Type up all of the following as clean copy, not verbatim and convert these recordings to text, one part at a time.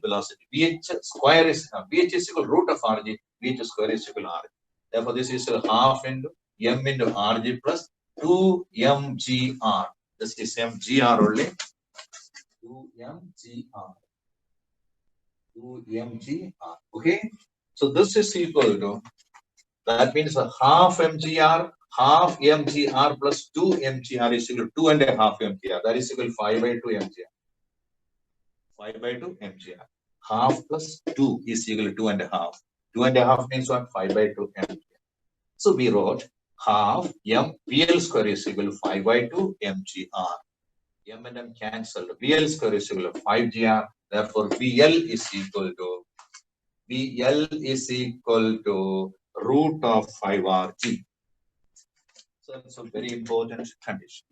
velocity. VH square is VH is equal to root of RG. VH square is equal to RG. Therefore, this is half into M into RG plus 2 mgr. This is mgr only. 2 mgr. 2 mgr. Okay. So this is equal to, that means a half mgr, half mgr plus 2 mgr is equal to 2.5 mgr. That is equal to 5 by 2 mgr. 5 by 2 mgr. Half plus 2 is equal to 2.5. 2.5 means what? 5 by 2 mgr. So we wrote half m VL square is equal to 5 by 2 mgr. M and M cancelled. VL square is equal to 5gr. Therefore, VL is equal to root of 5rg. So that's a very important condition.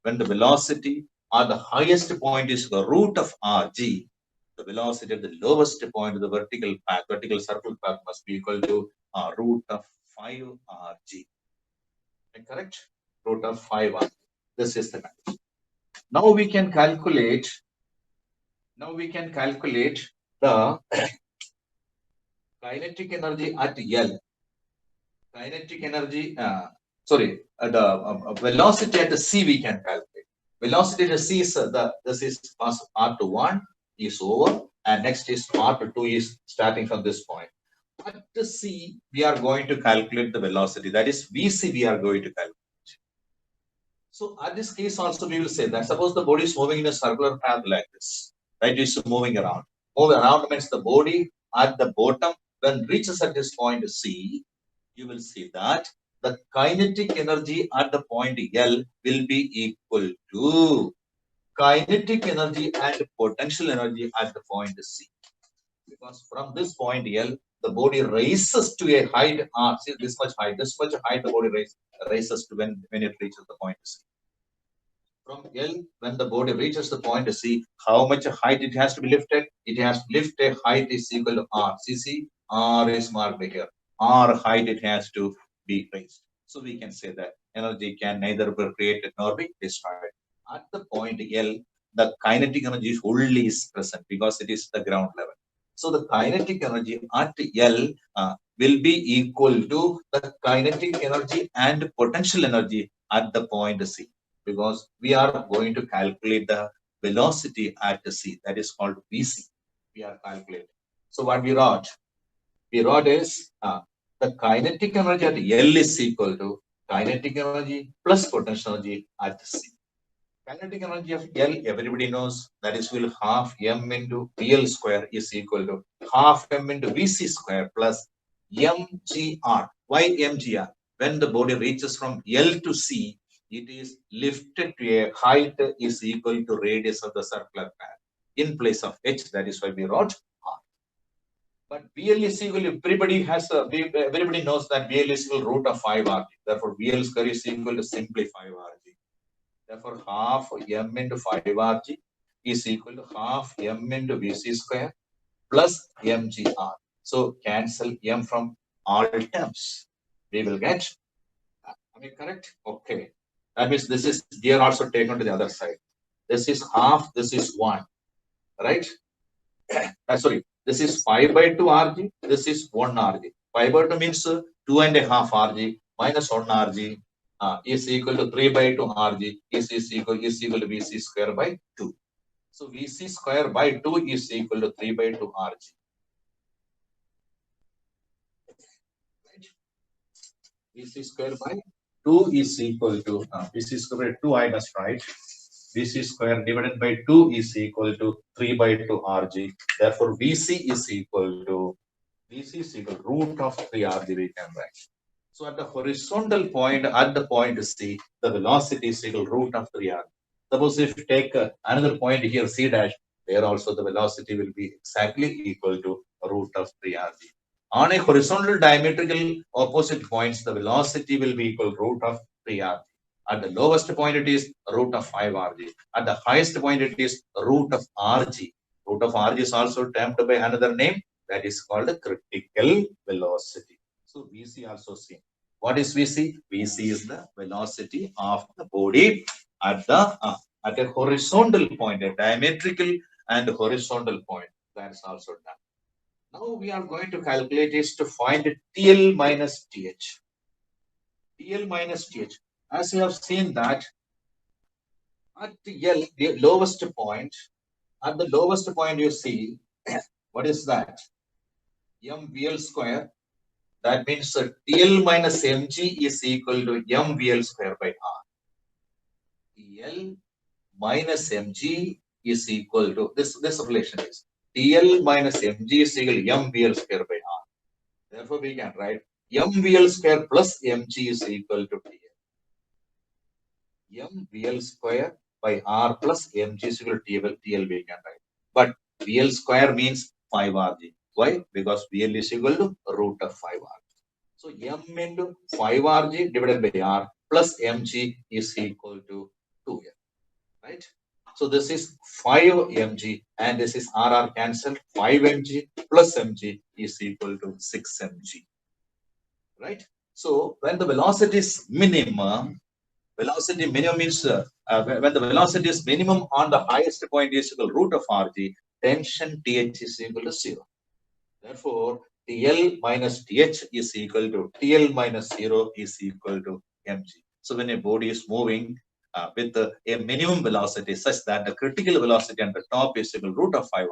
When the velocity at the highest point is the root of rg, the velocity at the lowest point of the vertical path, vertical circle path must be equal to root of 5rg. Correct? Root of 5rg. This is the condition. Now we can calculate. The kinetic energy at L. Kinetic energy. The velocity at the C we can calculate. Velocity at the C is this is R21 is over, and next is R2 is starting from this point. At the C, we are going to calculate the velocity. That is VC we are going to calculate. So at this case also we will say that suppose the body is moving in a circular path like this, right? It's moving around. Move around means the body at the bottom, when reaches at this point C, you will see that the kinetic energy at the point L will be equal to kinetic energy and potential energy at the point C. Because from this point L, the body raises to a height R. See this much height the body raises to when it reaches the point C. From L, when the body reaches the point C, how much height it has to be lifted? It has to lift a height is equal to R. See, R is marked here. R height it has to be raised. So we can say that energy can neither be created nor be destroyed. At the point L, the kinetic energy only is present because it is the ground level. So the kinetic energy at L will be equal to the kinetic energy and potential energy at the point C. Because we are going to calculate the velocity at the C, that is called VC. We are calculating. So what we wrote? We wrote is the kinetic energy at L is equal to kinetic energy plus potential energy at C. Kinetic energy of L, everybody knows, that is will half m into VL square is equal to half m into VC square plus mgr. Why mgr? When the body reaches from L to C, it is lifted to a height is equal to radius of the circular path. In place of h, that is why we wrote r. But VL is equal, everybody knows that VL is equal to root of 5rg. Therefore, VL square is equal to simply 5rg. Therefore, half m into 5rg is equal to half m into VC square plus mgr. So, cancel m from all terms. We will get, am I correct? Okay. That means this is here also taken to the other side. This is half, this is 1, right? Sorry, this is 5 by 2 Rg, this is 1 Rg. 5 by 2 means 2.5 Rg minus 1 Rg is equal to 3 by 2 Rg is equal to Vc square by 2. So Vc square by 2 is equal to 3 by 2 Rg. Right? Vc square by 2 is equal to Vc square by 2, I must write. Vc square divided by 2 is equal to 3 by 2 Rg. Therefore, Vc is equal to root of 3 Rg we can write. So at the horizontal point, at the point C, the velocity is equal to root of 3 Rg. Suppose if you take another point here, C dash, there also the velocity will be exactly equal to root of 3 Rg. On a horizontal diametrical opposite points, the velocity will be equal to root of 3 Rg. At the lowest point, it is root of 5 Rg. At the highest point, it is root of Rg. Root of Rg is also termed by another name, that is called the critical velocity. So Vc also seen. What is Vc? Vc is the velocity of the body at a horizontal point, a diametrical and horizontal point. That's also done. Now we are going to calculate is to find TL minus TH. TL minus TH. As you have seen that at the L, the lowest point, at the lowest point you see, what is that? MVL square. That means TL minus mg is equal to MVL square by R. TL minus mg is equal to, this relation is TL minus mg is equal to MVL square by R. Therefore, we can write MVL square plus mg is equal to TL. MVL square by R plus mg is equal to TL we can write. But VL square means 5RG. Why? Because VL is equal to root of 5RG. So M into 5RG divided by R plus mg is equal to 2M. Right? So this is 5 mg and this is RR cancelled. 5 mg plus mg is equal to 6 mg. Right? So when the velocity is minimum, velocity minimum means when the velocity is minimum on the highest point is equal to root of RG, tension TH is equal to 0. Therefore, TL minus TH is equal to TL minus 0 is equal to mg. So when a body is moving with a minimum velocity such that the critical velocity at the top is equal to root of 5RG,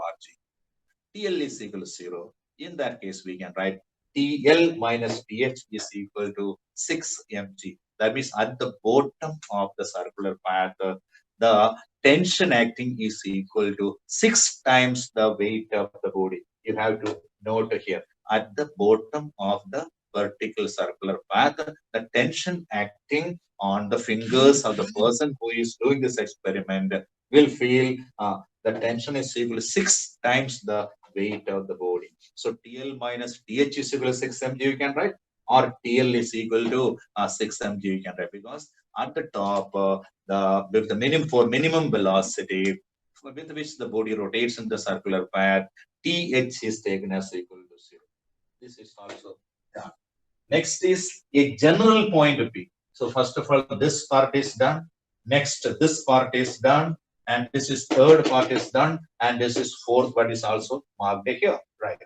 TL is equal to 0. In that case, we can write TL minus TH is equal to 6 mg. That means at the bottom of the circular path, the tension acting is equal to 6 times the weight of the body. You have to note here at the bottom of the vertical circular path, the tension acting on the fingers of the person who is doing this experiment will feel the tension is equal to 6 times the weight of the body. So TL minus TH is equal to 6 mg you can write, or TL is equal to 6 mg you can write, because at the top with the minimum velocity with which the body rotates in the circular path, TH is taken as equal to 0. This is also done. Next is a general point P. So first of all, this part is done. Next, this part is done. And this is third part is done. And this is fourth part is also marked here. Right.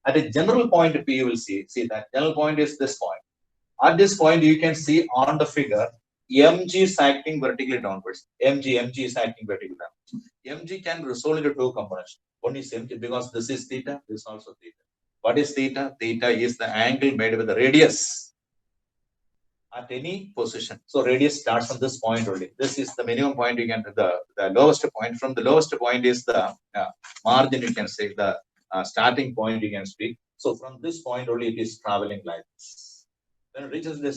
At a general point P, you will see that general point is this point. At this point, you can see on the figure, mg is acting vertically downwards. mg is acting vertically downwards. mg can resolve into two components. One is mg because this is theta, this is also theta. What is theta? Theta is the angle made with the radius at any position. So radius starts from this point only. This is the minimum point you can, the lowest point. From the lowest point is the margin, you can say, the starting point you can speak. So from this point only it is traveling like this. When it reaches this